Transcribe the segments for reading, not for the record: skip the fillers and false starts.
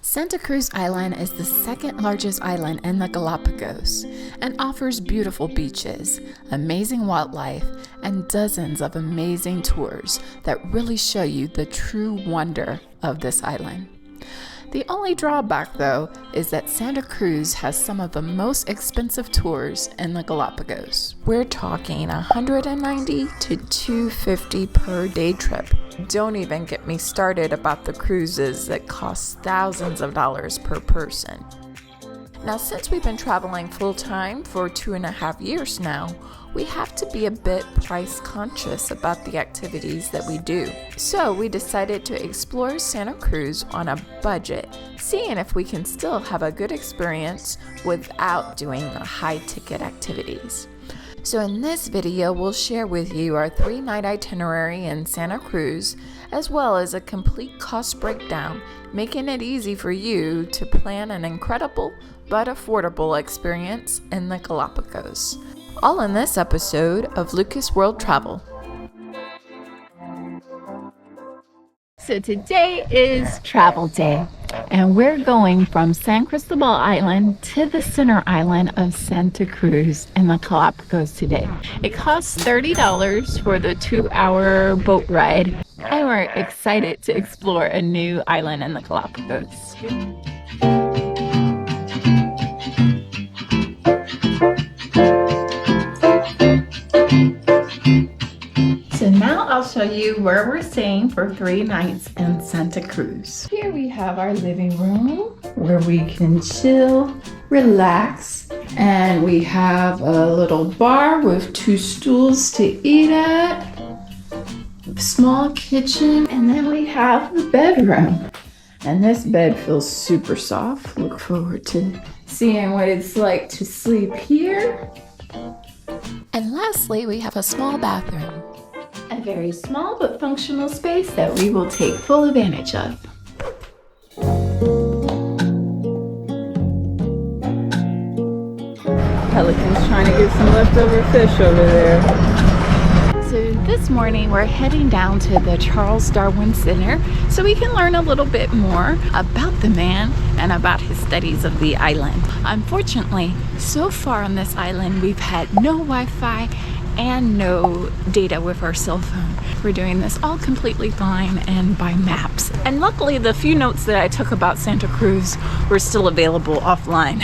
Santa Cruz Island is the second largest island in the Galapagos and offers beautiful beaches, amazing wildlife, and dozens of amazing tours that really show you the true wonder of this island. The only drawback, though, is that Santa Cruz has some of the most expensive tours in the Galapagos. We're talking $190 to $250 per day trip. Don't even get me started about the cruises that cost thousands of dollars per person. Now, since we've been traveling full-time for 2.5 years now, we have to be a bit price conscious about the activities that we do. So we decided to explore Santa Cruz on a budget, seeing if we can still have a good experience without doing the high-ticket activities. So in this video, we'll share with you our 3-night itinerary in Santa Cruz, as well as a complete cost breakdown, making it easy for you to plan an incredible but affordable experience in the Galapagos. All in this episode of Lucas World Travel. So today is travel day, and we're going from San Cristobal Island to the center island of Santa Cruz in the Galapagos today. It costs $30 for the 2-hour boat ride, and we're excited to explore a new island in the Galapagos. So now I'll show you where we're staying for 3 nights in Santa Cruz. Here we have our living room where we can chill, relax, and we have a little bar with 2 stools to eat at, a small kitchen, and then we have the bedroom. And this bed feels super soft. Look forward to seeing what it's like to sleep here. And lastly, we have a small bathroom. A very small but functional space that we will take full advantage of. Pelican's trying to get some leftover fish over there. So this morning we're heading down to the Charles Darwin Center so we can learn a little bit more about the man and about his studies of the island. Unfortunately, so far on this island we've had no Wi-Fi and no data with our cell phone. We're doing this all completely blind and by maps. And luckily the few notes that I took about Santa Cruz were still available offline.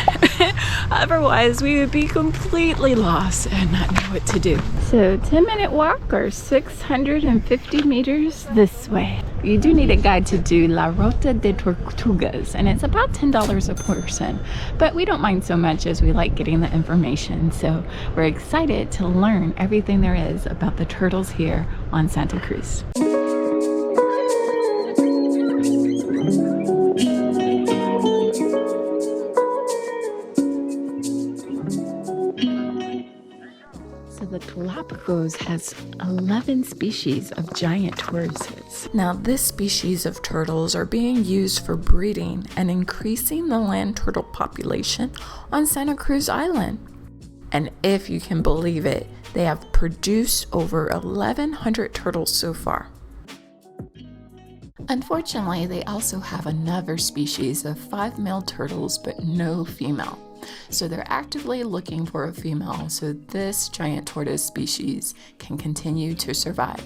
Otherwise we would be completely lost and not know what to do. So 10-minute walk or 650 meters this way. You do need a guide to do La Ruta de Tortugas, and it's about $10 a person. But we don't mind so much as we like getting the information. So we're excited to learn everything there is about the turtles here on Santa Cruz. The Galapagos has 11 species of giant tortoises. Now, this species of turtles are being used for breeding and increasing the land turtle population on Santa Cruz Island. And if you can believe it, they have produced over 1,100 turtles so far. Unfortunately, they also have another species of 5 male turtles but no female. So they're actively looking for a female so this giant tortoise species can continue to survive.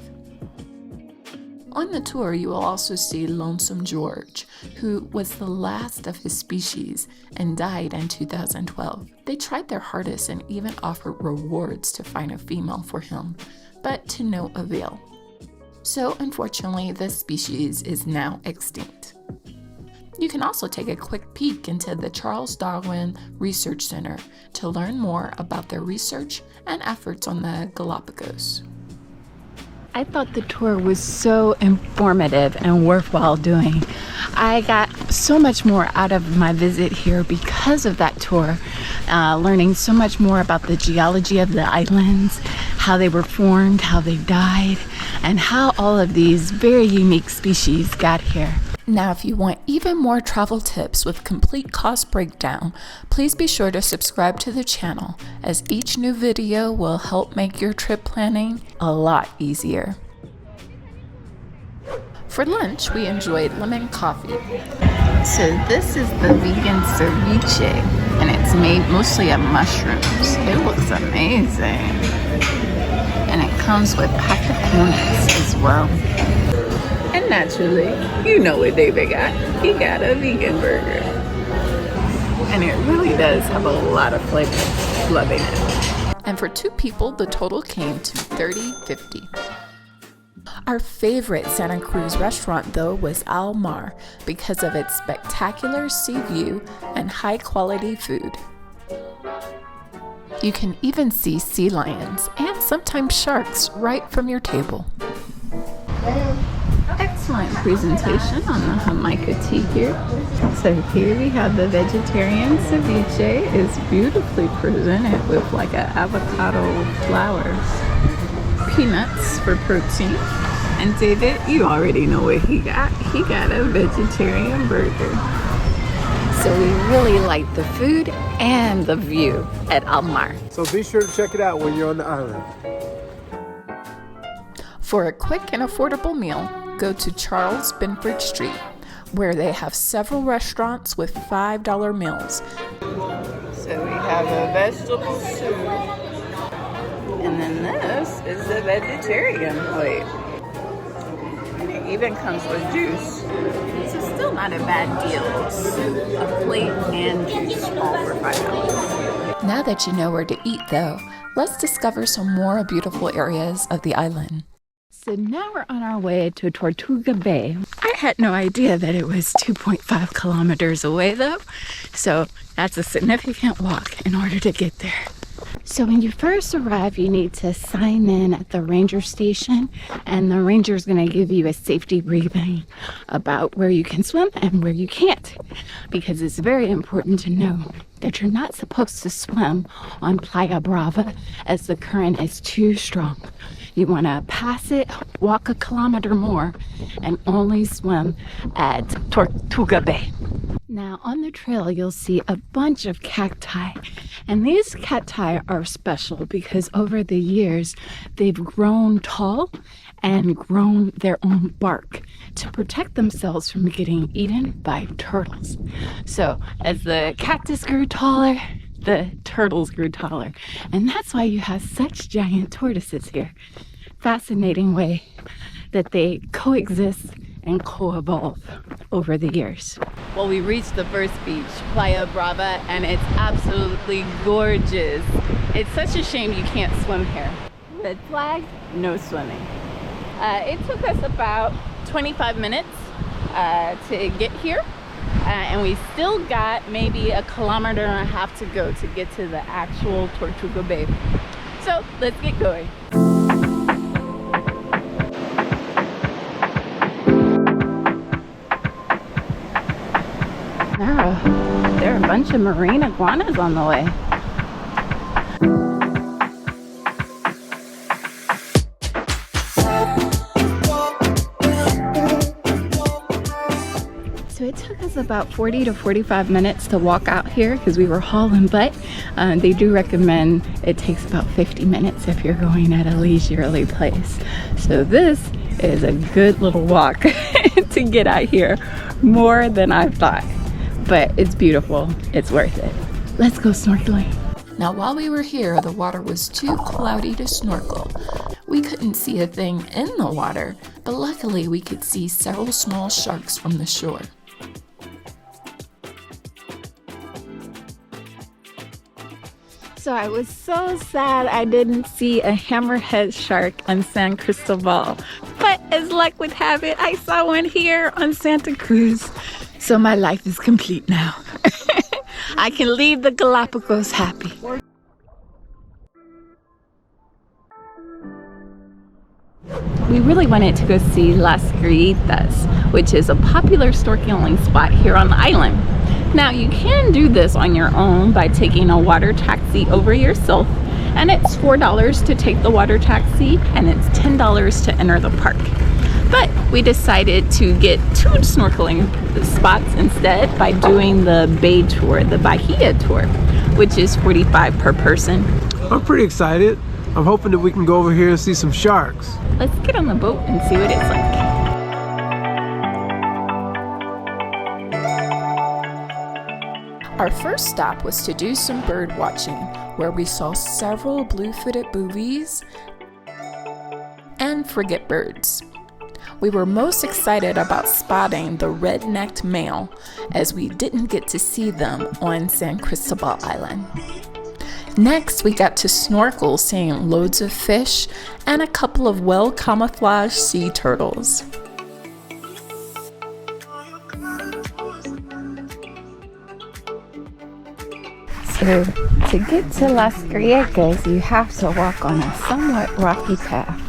On the tour, you will also see Lonesome George, who was the last of his species and died in 2012. They tried their hardest and even offered rewards to find a female for him, but to no avail. So unfortunately, this species is now extinct. You can also take a quick peek into the Charles Darwin Research Center to learn more about their research and efforts on the Galapagos. I thought the tour was so informative and worthwhile doing. I got so much more out of my visit here because of that tour, learning so much more about the geology of the islands, how they were formed, how they died, and how all of these very unique species got here. Now, if you want even more travel tips with complete cost breakdown, please be sure to subscribe to the channel, as each new video will help make your trip planning a lot easier. For lunch, we enjoyed lemon coffee. So this is the vegan ceviche, and it's made mostly of mushrooms. It looks amazing. And it comes with patacones as well. And naturally, you know what David got. He got a vegan burger. And it really does have a lot of flavor. Loving it. And for 2 people, the total came to $30.50. Our favorite Santa Cruz restaurant, though, was Al Mar because of its spectacular sea view and high-quality food. You can even see sea lions and sometimes sharks right from your table. Excellent presentation on the Jamaica tea here. So here we have the vegetarian ceviche. It's beautifully presented with like an avocado flour. Peanuts for protein. And David, you already know what he got. He got a vegetarian burger. So we really like the food and the view at Al Mar. So be sure to check it out when you're on the island. For a quick and affordable meal, go to Charles Binford Street, where they have several restaurants with $5 meals. So we have a vegetable soup, and then this is the vegetarian plate. And it even comes with juice. So still not a bad deal. Soup, a plate, and juice, all for $5. Now that you know where to eat, though, let's discover some more beautiful areas of the island. So now we're on our way to Tortuga Bay. I had no idea that it was 2.5 kilometers away though. So that's a significant walk in order to get there. So when you first arrive, you need to sign in at the ranger station, and the ranger is going to give you a safety briefing about where you can swim and where you can't, because it's very important to know that you're not supposed to swim on Playa Brava as the current is too strong. You want to pass it, walk a kilometer more, and only swim at Tortuga Bay. Now on the trail you'll see a bunch of cacti, and these cacti are special because over the years they've grown tall and grown their own bark to protect themselves from getting eaten by turtles. So as the cactus grew taller, the turtles grew taller, and that's why you have such giant tortoises here. Fascinating way that they coexist and co-evolve over the years. Well, we reached the first beach, Playa Brava, and it's absolutely gorgeous. It's such a shame you can't swim here. Red flag, no swimming. It took us about 25 minutes to get here, and we still got maybe a kilometer and a half to go to get to the actual Tortuga Bay. So let's get going. There are a bunch of marine iguanas on the way. So it took us about 40 to 45 minutes to walk out here because we were hauling butt. They do recommend it takes about 50 minutes if you're going at a leisurely place. So this is a good little walk to get out here, more than I thought. But it's beautiful, it's worth it. Let's go snorkeling. Now while we were here, the water was too cloudy to snorkel. We couldn't see a thing in the water, but luckily we could see several small sharks from the shore. So I was so sad I didn't see a hammerhead shark on San Cristobal. But as luck would have it, I saw one here on Santa Cruz. So my life is complete now. I can leave the Galapagos happy. We really wanted to go see Las Cruces, which is a popular snorkeling spot here on the island. Now you can do this on your own by taking a water taxi over yourself, and it's $4 to take the water taxi and it's $10 to enter the park. But we decided to get 2 snorkeling spots instead by doing the bay tour, the Bahia tour, which is $45 per person. I'm pretty excited. I'm hoping that we can go over here and see some sharks. Let's get on the boat and see what it's like. Our first stop was to do some bird watching, where we saw several blue-footed boobies and frigate birds. We were most excited about spotting the red-necked male, as we didn't get to see them on San Cristobal Island. Next, we got to snorkel, seeing loads of fish and a couple of well-camouflaged sea turtles. So, to get to Las Grietas, you have to walk on a somewhat rocky path.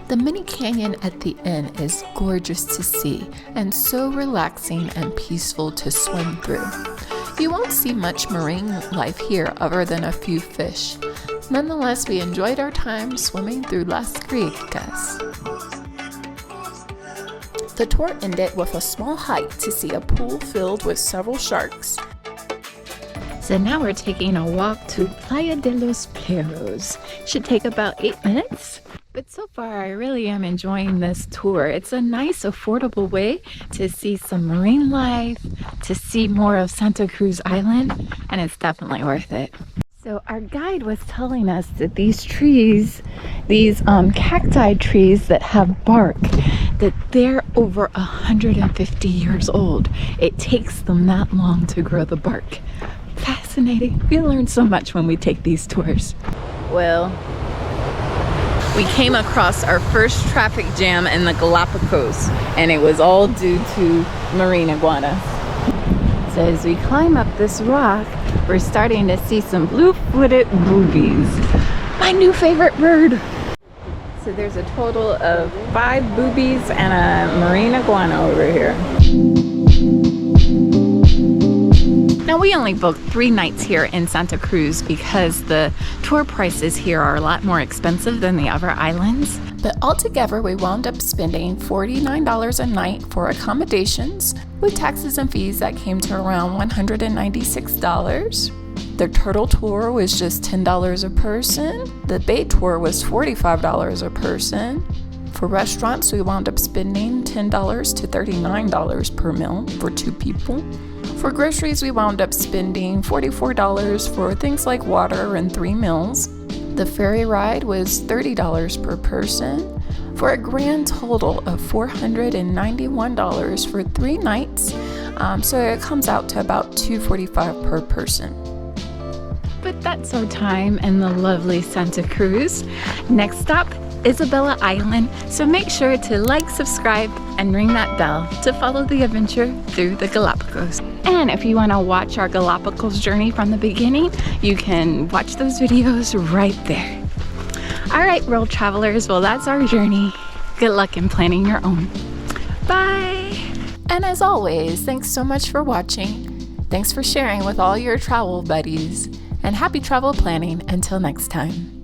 The mini canyon at the end is gorgeous to see and so relaxing and peaceful to swim through. You won't see much marine life here other than a few fish. Nonetheless, we enjoyed our time swimming through Las Grietas. The tour ended with a small hike to see a pool filled with several sharks. So now we're taking a walk to Playa de los Perros. Should take about 8 minutes. But so far, I really am enjoying this tour. It's a nice, affordable way to see some marine life, to see more of Santa Cruz Island, and it's definitely worth it. So our guide was telling us that these trees, these cacti trees that have bark, that they're over 150 years old. It takes them that long to grow the bark. Fascinating. We learn so much when we take these tours. Well, we came across our first traffic jam in the Galapagos, and it was all due to marine iguanas. So as we climb up this rock, we're starting to see some blue-footed boobies. My new favorite bird. So there's a total of 5 boobies and a marine iguana over here. Now, we only booked 3 nights here in Santa Cruz because the tour prices here are a lot more expensive than the other islands. But altogether, we wound up spending $49 a night for accommodations. With taxes and fees, that came to around $196. The turtle tour was just $10 a person. The bay tour was $45 a person. For restaurants, we wound up spending $10 to $39 per meal for 2 people. For groceries, we wound up spending $44 for things like water and 3 meals. The ferry ride was $30 per person, for a grand total of $491 for 3 nights. So it comes out to about $245 per person. But that's our time in the lovely Santa Cruz. Next stop, Isabela Island. So make sure to like, subscribe, and ring that bell to follow the adventure through the Galapagos. And if you want to watch our Galapagos journey from the beginning, you can watch those videos right there. All right, world travelers, well, that's our journey. Good luck in planning your own. Bye. And as always, thanks so much for watching. Thanks for sharing with all your travel buddies. And happy travel planning until next time.